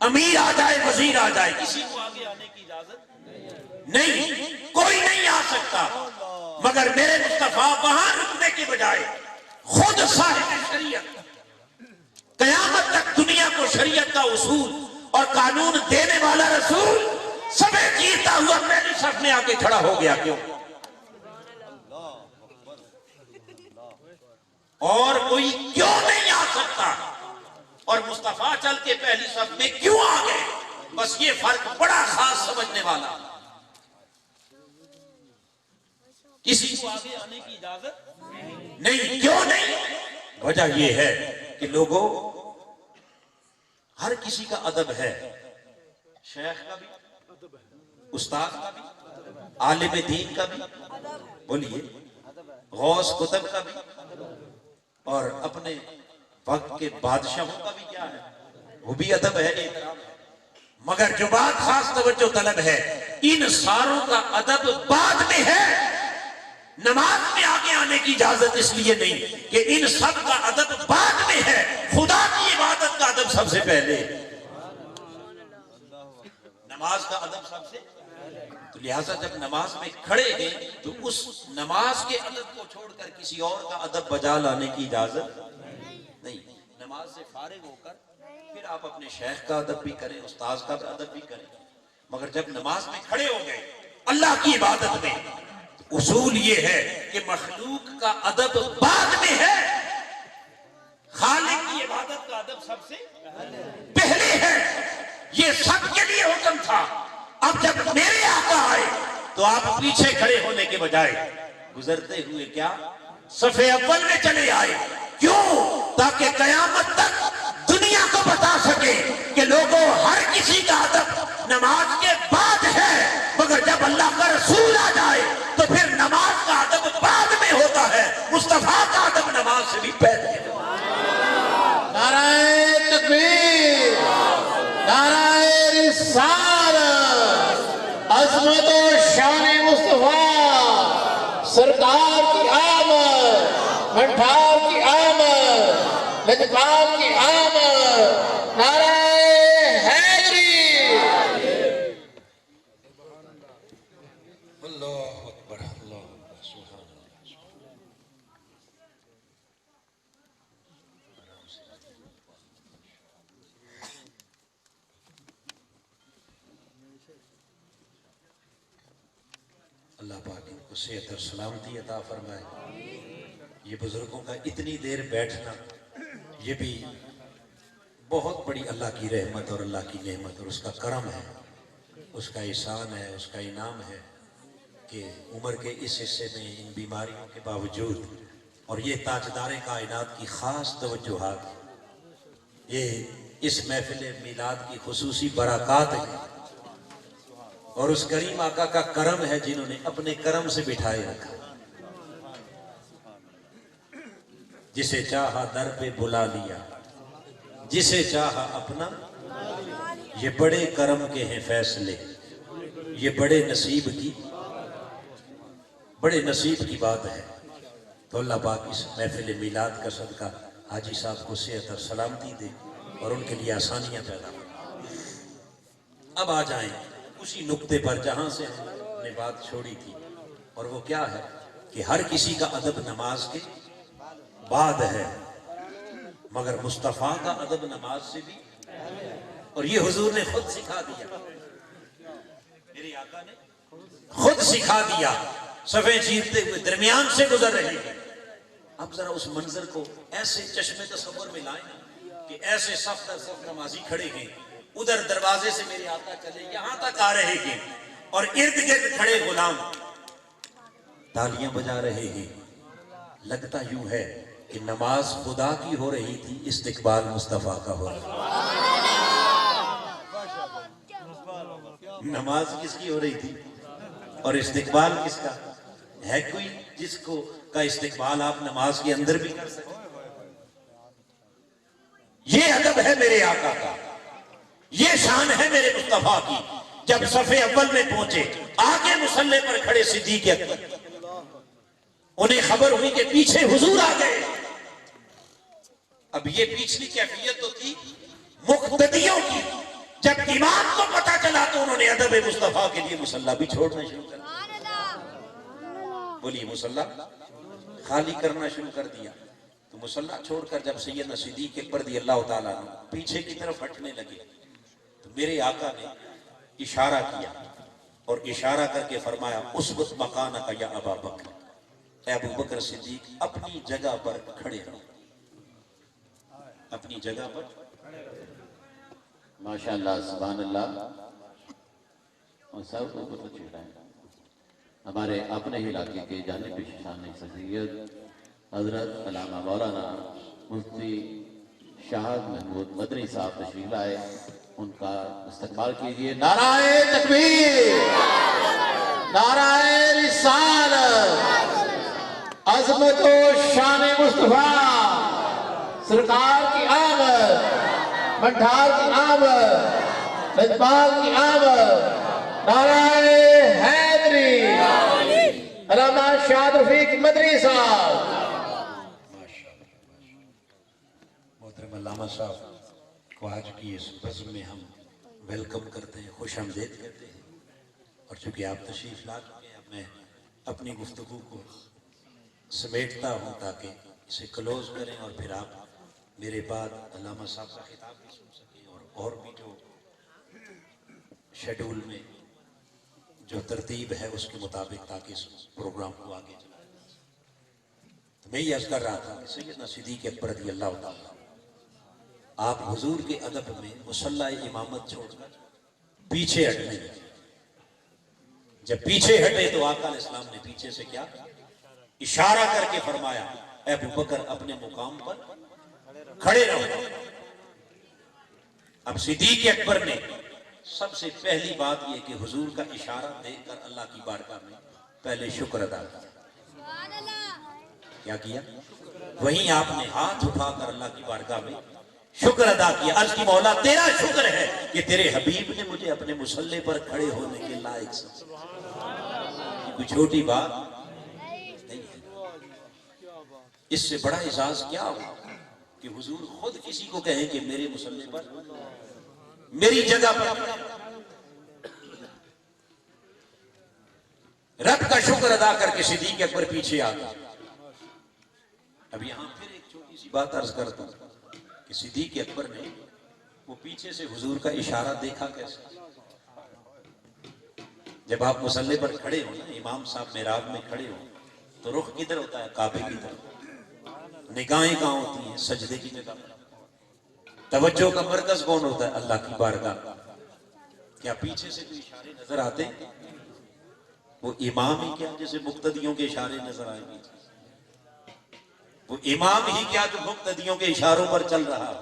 امیر آ جائے وزیر آ جائے کسی کو آگے آنے کی اجازت نہیں، کوئی نہیں آ سکتا، مگر میرے مصطفیٰ وہاں رکنے کے بجائے خود صاحب شریعت، قیامت تک دنیا کو شریعت کا اصول اور قانون دینے والا رسول سبے جیتا ہوا پہلی صف میں آ کے کھڑا ہو گیا. کیوں؟ اور کوئی کیوں نہیں آ سکتا؟ اور مصطفیٰ چل کے پہلی صف میں کیوں آ گئے؟ بس یہ فرق بڑا خاص سمجھنے والا. کسی کو آگے آنے کی اجازت نہیں. کیوں نہیں؟ وجہ یہ ہے کہ لوگوں، ہر کسی کا ادب ہے، شیخ کا بھی، استاد کا بھی، عالم دین کا بھی، بولیے، غوث قطب کا بھی، اور اپنے وقت کے بادشاہوں کا بھی کیا ہے، وہ بھی ادب ہے، احترام ہے. مگر جو بات خاص توجہ طلب ہے، ان ساروں کا ادب بعد میں ہے. نماز میں آگے آنے کی اجازت اس لیے نہیں کہ ان سب کا ادب بعد میں ہے، خدا کی عبادت کا ادب سب سے پہلے، نماز کا ادب سب سے. تو لہٰذا جب نماز میں کھڑے ہیں تو اس نماز کے ادب کو چھوڑ کر کسی اور کا ادب بجا لانے کی اجازت نہیں. نماز سے فارغ ہو کر پھر آپ اپنے شیخ کا ادب بھی کریں، استاذ کا ادب بھی کریں، مگر جب نماز میں کھڑے ہو گئے اللہ کی عبادت میں، اصول یہ ہے کہ مخلوق کا ادب بعد میں ہے، خالق کی عبادت کا ادب سب سے پہلے ہے. یہ سب کے لیے حکم تھا. اب جب میرے آقا آئے تو آپ پیچھے کھڑے ہونے کے بجائے گزرتے ہوئے کیا صف اول میں چلے آئے. کیوں؟ تاکہ قیامت تک دنیا کو بتا سکے کہ لوگوں، ہر کسی کا ادب نماز کے بعد ہے، مگر جب اللہ کا رسول آ جائے تو پھر نماز کا ادب بعد میں ہوتا ہے، مصطفیٰ کا ادب نماز سے بھی پہلے ہے. نعرہ تکبیر، نعرہ رسالت، عظمت و شان مصطفیٰ سرکار کی آمد، بھنڈار کی آمد، لجپال کی آمد، نعرہ حیدری. اللہ اکبر، اللہ اکبر، سبحان اللہ. اللہ پاک ان کو صحت اور سلامتی عطا فرمائے. یہ بزرگوں کا اتنی دیر بیٹھنا یہ بھی بہت بڑی اللہ کی رحمت اور اللہ کی نعمت اور اس کا کرم ہے، اس کا احسان ہے، اس کا انعام ہے کہ عمر کے اس حصے میں ان بیماریوں کے باوجود اور یہ تاجدار کائنات کی خاص توجہات، یہ اس محفل میلاد کی خصوصی برکات ہیں اور اس کریم آقا کا کرم ہے جنہوں نے اپنے کرم سے بٹھائے رکھا. جسے چاہا در پہ بلا لیا، جسے چاہا اپنا، یہ بڑے کرم کے ہیں فیصلے، یہ بڑے نصیب کی بات ہے. تو اللہ پاک اس محفل میلاد کا صدقہ حاجی صاحب کو صحت اور سلامتی دے اور ان کے لیے آسانیاں پیدا ہو. اب آ جائیں اسی نقطے پر جہاں سے ہم نے بات چھوڑی تھی، اور وہ کیا ہے کہ ہر کسی کا ادب نماز کے بعد ہے، مگر مصطفیٰ کا ادب نماز سے بھی، اور یہ حضور نے خود سکھا دیا، میرے آقا نے خود سکھا دیا. صفیں چیرتے ہوئے درمیان سے گزر رہے ہیں. اب ذرا اس منظر کو ایسے چشم تصور میں لائیں کہ ایسے صف در صف نمازی کھڑے ہیں، ادھر دروازے سے میرے آقا چلے یہاں تک آ رہے ہیں، اور ارد گرد کھڑے غلام تالیاں بجا رہے ہیں. لگتا یوں ہے کہ نماز خدا کی ہو رہی تھی، استقبال مصطفیٰ کا ہو رہا. نماز کس کی ہو رہی تھی اور استقبال کس کا ہے؟ کوئی جس کو کا استقبال آپ نماز کے اندر بھی کر سکتے. یہ ادب ہے میرے آقا کا، یہ شان ہے میرے مصطفیٰ کی. جب صف اول میں پہنچے، آگے مصلی پر کھڑے صدیق اکبر، انہیں خبر ہوئی کہ پیچھے حضور آ گئے. اب یہ پچھلی کیفیت تو تھی مقتدیوں کی، جب دماغ کو پتا چلا تو انہوں نے ادب مصطفیٰ کے لیے مصلی بھی چھوڑنا شروع کر دیا. بولیے مصلی خالی کرنا شروع کر دیا. تو مصلی چھوڑ کر جب سیدنا صدیق اکبر رضی اللہ تعالیٰ عنہ پیچھے کی طرف ہٹنے لگے تو میرے آقا نے اشارہ کیا اور اشارہ کر کے فرمایا اسبت مکانک یا ابا بکر، اے ابو بکر صدیق اپنی جگہ پر کھڑے رہو، اپنی جگہ پر. ماشاءاللہ سبحان اللہ. اور سب کو پتہ چل رہا ہے ہمارے اپنے علاقے کے جانب شان شخصیت حضرت علامہ مولانا مفتی شہاد محمود مدنی صاحب تشریف لائے، ان کا استقبال کیجیے. نعرہ تکبیر، نعرہ رسالت، عظمت و شان مصطفیٰ سرکار کی آمد، منٹھار کی آمد، لجپال کی آمد. نعرہ حیدری، علامہ شاد رفیق مدنی صاحب. محترم علامہ صاحب کو آج کی اس بزم میں ہم ویلکم کرتے ہیں، خوش آمدید کرتے ہیں. اور چونکہ آپ تشریف لا چکے ہیں، اب میں اپنی گفتگو کو سمیٹتا ہوں تاکہ اسے کلوز کریں اور پھر آپ میرے بعد علامہ صاحب کا خطاب بھی سن سکیں اور بھی جو شیڈول میں جو ترتیب ہے اس کے مطابق تاکہ اس پروگرام کو آگے چلائیں. تو میں یہ عرض کر رہا تھا کہ سیدنا صدیق اکبر رضی اللہ تعالیٰ آپ حضور کے ادب میں مصلی امامت چھوڑ کر پیچھے ہٹنے لگے. جب پیچھے ہٹے تو آقا علیہ السلام نے پیچھے سے کیا اشارہ کر کے فرمایا اے ابو بکر اپنے مقام پر کھڑے رہو. اب صدیق اکبر نے سب سے پہلی بات یہ کہ حضور کا اشارہ دیکھ کر اللہ کی بارگاہ میں پہلے شکر ادا کیا کیا؟ وہیں آپ نے ہاتھ اٹھا کر اللہ کی بارگاہ میں شکر ادا کیا. عرض کی مولا تیرا شکر ہے کہ تیرے حبیب نے مجھے اپنے مصلی پر کھڑے ہونے کے لائق سمجھا. کوئی چھوٹی بات نہیں ہے. اس سے بڑا اعزاز کیا ہوا کہ حضور خود کسی کو کہیں کہ میرے مصلی پر میری جگہ پر. رب کا شکر ادا کر کے صدیق اکبر پیچھے آ گیا. اب یہاں پھر ایک چھوٹی سی بات عرض کرتا ہوں کہ صدیق اکبر نے وہ پیچھے سے حضور کا اشارہ دیکھا کیسے؟ جب آپ مصلی پر کھڑے ہو نا، امام صاحب محراب میں کھڑے ہو تو رخ کدھر ہوتا ہے؟ کعبے کی طرف. نگاہیں کہاں ہوتی ہیں؟ سجدے کی جگہ. توجہ کا مرکز کون ہوتا ہے؟ اللہ کی بارگاہ. کیا پیچھے سے کوئی اشارے نظر آتے ہیں؟ وہ امام ہی کیا جیسے مقتدیوں کے اشارے نظر آئیں گے؟ وہ امام ہی کیا جو مقتدیوں کے اشاروں پر چل رہا ہے؟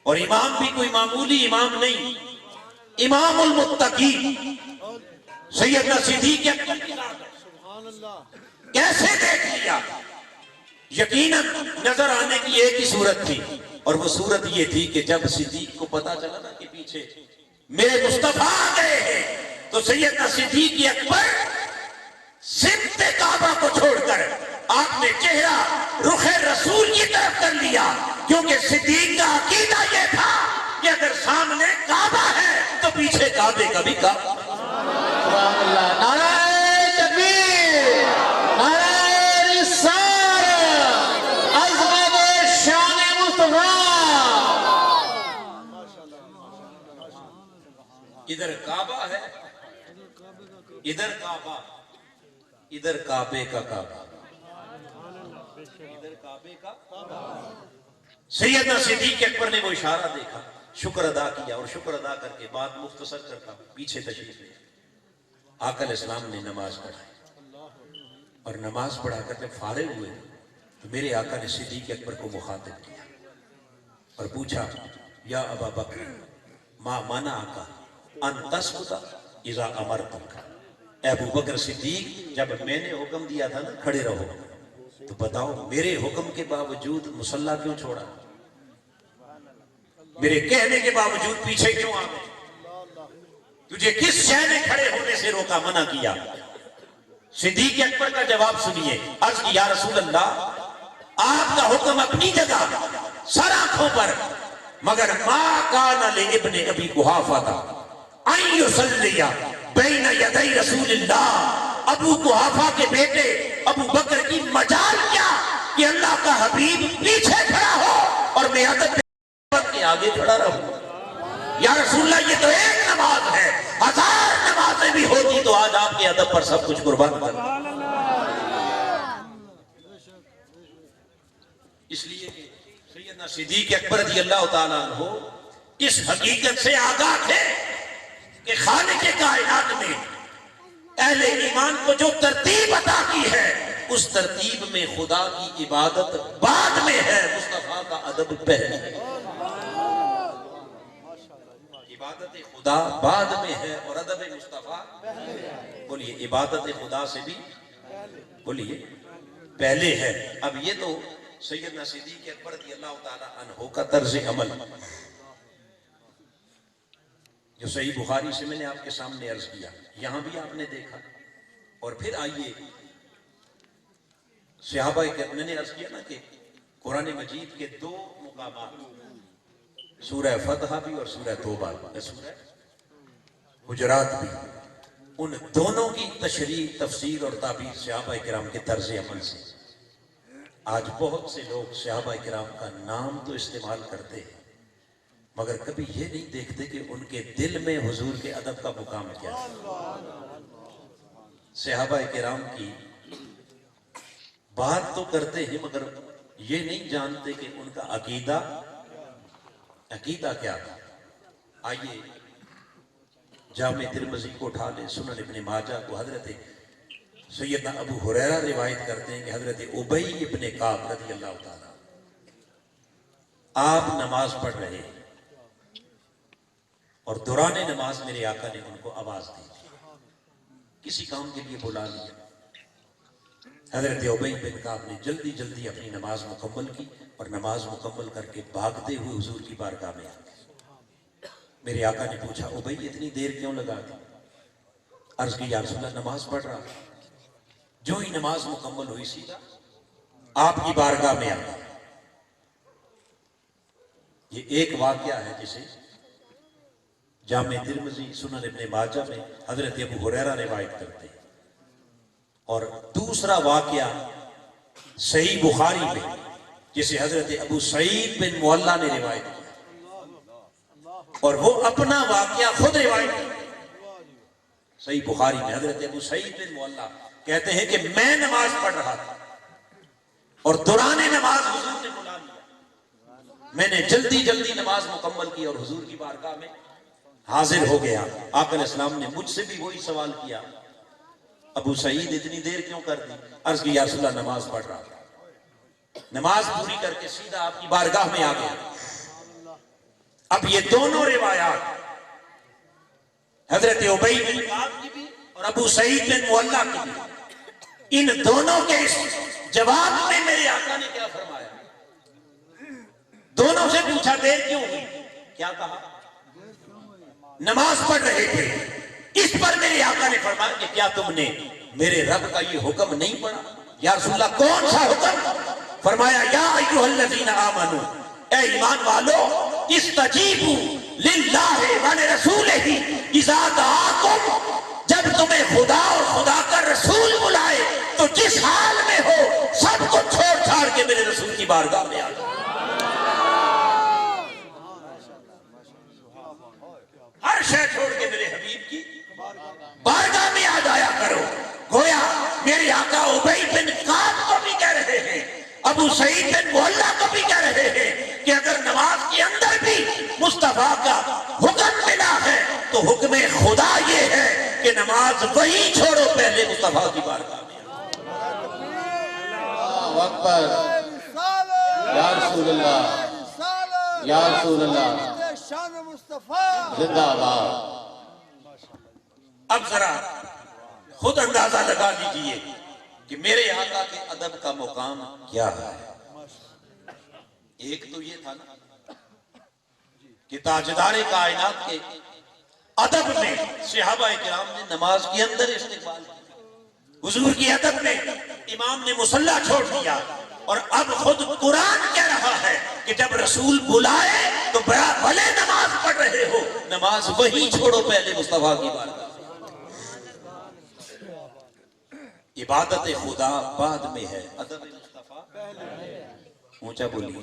اور امام بھی کوئی معمولی امام نہیں، امام المتقی سیدنا صدیق اکبر کی ذات ہے. کیسے دیکھ لیا؟ یقیناً نظر آنے کی ایک ہی صورت تھی اور وہ صورت یہ تھی کہ جب صدیق کو پتا چلا نا کہ پیچھے میرے مصطفیٰ آ گئے ہیں تو سیدنا صدیق اکبر سمت کعبہ کو چھوڑ کر آپ نے چہرہ رخ رسول کی طرف کر لیا، کیونکہ صدیق کا عقیدہ یہ تھا کہ اگر سامنے کعبہ ہے تو پیچھے کعبے کا بھی کعبہ. سبحان اللہ. نعرہ تکبیر، نعرہ رسالت، عظمت و شان مصطفیٰ. ادھر کعبہ ہے، ادھر کعبہ، ادھر کعبے کا کعبہ، ادھر کعبے کا. سیدنا صدیق اکبر نے وہ اشارہ دیکھا، شکر ادا کیا اور شکر ادا کر کے بات مختصر کرتا پیچھے تشریف لے. آقا علیہ السلام نے نماز پڑھائی اور نماز پڑھا کر جب فارغ ہوئے تو میرے آقا نے صدیق اکبر کو مخاطب کیا اور پوچھا یا ابا بکر ما منعک ان تسکت اذا امرتک. اے ابو بکر صدیق جب میں نے حکم دیا تھا نا کھڑے رہو تو بتاؤ میرے حکم کے باوجود مصلی کیوں چھوڑا؟ میرے کہنے کے باوجود پیچھے کیوں آ گئے؟ تجھے کس شے نے کھڑے ہونے سے روکا، منع کیا؟ صدیق اکبر کا جواب سنیے. عرض کی یا رسول اللہ آپ کا حکم اپنی جگہ، سر آنکھوں پر، مگر ما کان لابن ابی قحافہ ان یصلی بین یدی رسول اللہ، ابو قحافہ کے بیٹے ابو بکر کی مجال کیا کہ اللہ کا حبیب پیچھے کھڑا ہو اور میں ادب کے آگے کھڑا رہوں؟ یا رسول اللہ یہ تو ایک نماز ہے، 1000 نمازیں بھی ہوتی تو آج آپ کے ادب پر سب کچھ قربان کر۔ اس لیے کہ سیدنا صدیق اکبر رضی اللہ تعالیٰ عنہ اس حقیقت سے آگاہ تھے کہ خالق کائنات نے اہل ایمان کو جو ترتیب عطا کی ہے اس ترتیب میں خدا کی عبادت بعد میں ہے، مصطفیٰ کا ادب پہلے ہے۔ عبادت خدا بعد میں ہے اور ادب مصطفیٰ، بولیے عبادت خدا سے بھی بولیے پہلے ہے۔ اب یہ تو سیدنا صدیق اکبر رضی اللہ تعالیٰ عنہ کا طرز عمل جو صحیح بخاری سے میں نے آپ کے سامنے عرض کیا، یہاں بھی آپ نے دیکھا۔ اور پھر آئیے صحابہ کے، میں نے عرض کیا نا کہ قرآن مجید کے 2 مقامات، سورہ فتح بھی اور سورہ توبہ بھی، سورہ حجرات بھی، ان دونوں کی تشریح، تفسیر اور تعبیر صحابہ کرام کے طرز عمل سے۔ آج بہت سے لوگ صحابہ کرام کا نام تو استعمال کرتے ہیں مگر کبھی یہ نہیں دیکھتے کہ ان کے دل میں حضور کے ادب کا مقام کیا ہے۔ صحابہ کرام کی بات تو کرتے ہیں مگر یہ نہیں جانتے کہ ان کا عقیدہ کیا تھا۔ آئیے جامع ترمذی کو اٹھا لیں، سنن ابن ماجہ کو، حضرت سیدنا ابو ہریرہ روایت کرتے ہیں کہ حضرت ابی ابن کعب رضی اللہ تعالیٰ آپ نماز پڑھ رہے ہیں اور دوران نماز میرے آقا نے ان کو آواز دی، کسی کام کے لیے بلا لیا۔ حضرت ابی بن کعب نے جلدی جلدی اپنی نماز مکمل کی اور نماز مکمل کر کے بھاگتے ہوئے حضور کی بارگاہ میں آ گئے۔ میرے آقا نے پوچھا ابی اتنی دیر کیوں لگا دی؟ عرض کی یا رسول اللہ نماز پڑھ رہا تھا۔ جو ہی نماز مکمل ہوئی سیدھا آپ کی بارگاہ میں آ گئے۔ یہ ایک واقعہ ہے جسے جامع ترمذی، سنن ابن ماجہ میں حضرت ابو ہریرہ روایت کرتے ہیں، اور دوسرا واقعہ صحیح بخاری میں جسے حضرت ابو سعید بن معلیٰ نے روایت کیا، اور وہ اپنا واقعہ خود روایت کرتے۔ صحیح بخاری میں حضرت ابو سعید بن معلیٰ کہتے ہیں کہ میں نماز پڑھ رہا تھا اور دوران نماز حضور نے بلا لیا، میں نے جلدی جلدی نماز مکمل کی اور حضور کی بارگاہ میں حاضر ہو گیا۔ آقا علیہ السلام نے مجھ سے بھی وہی سوال کیا، ابو سعید اتنی دیر کیوں کر دی؟ عرض کی یا رسول اللہ نماز پڑھ رہا تھا۔ نماز پوری کر کے سیدھا آپ کی بارگاہ میں آ گیا۔ اب یہ دونوں روایات حضرت ابی بن کعب کی بھی اور ابو سعید بن معلیٰ کی بھی، ان دونوں کے اس جواب میں میرے آقا نے کیا فرمایا؟ دونوں سے پوچھا دیر کیوں ہوئی؟ کیا کہا؟ نماز پڑھ رہے تھے۔ اس پر میرے آقا نے فرمایا کہ کیا تم نے میرے رب کا یہ حکم نہیں پڑھا؟ یا رسول اللہ کون سا حکم؟ فرمایا یا ایھا الذین آمنوا، اے ایمان والو، استجیبوا للہ ولرسولہ اذا دعاکم، جب تمہیں خدا اور خدا کا رسول بلائے تو جس حال میں ہو سب کو چھوڑ چھاڑ کے میرے رسول کی بارگاہ میں آ جاؤ۔ ہر شے چھوڑ کے میرے حبیب کی بارگاہ میں آ جایا کرو۔ گویا میرے آقا ابی بن کعب کو بھی کہہ رہے ہیں، ابو سعید بن معلیٰ کو بھی کہہ رہے ہیں کہ اگر نماز کے اندر بھی مصطفیٰ کا حکم ملا ہے تو حکم خدا یہ ہے کہ نماز وہی چھوڑو، پہلے مصطفیٰ کی بارگاہ میں۔ اللہ اکبر، یا رسول اللہ، یا رسول اللہ، زندہ باد۔ اب ذرا خود اندازہ لگا لیجئے کہ میرے آقا کے ادب کا مقام کیا ہے۔ ایک تو یہ تھا نا کہ تاجدار کائنات کے ادب میں صحابہ کرام نے نماز کے اندر استقبال کیا، حضور کی ادب میں امام نے مصلی چھوڑ دیا، اور اب خود قرآن کہہ رہا ہے کہ جب رسول بلائے تو بھلے نماز پڑھ رہے ہو، نماز وہی چھوڑو پہلے مصطفیٰ کی بارگاہ۔ عبادت خدا بعد میں ہے، ادب مصطفیٰ اونچا بولیے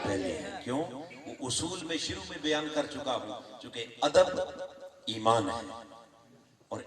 پہلے ہے۔ کیوں؟ وہ اصول میں شروع میں بیان کر چکا ہوں، چونکہ ادب ایمان ہے،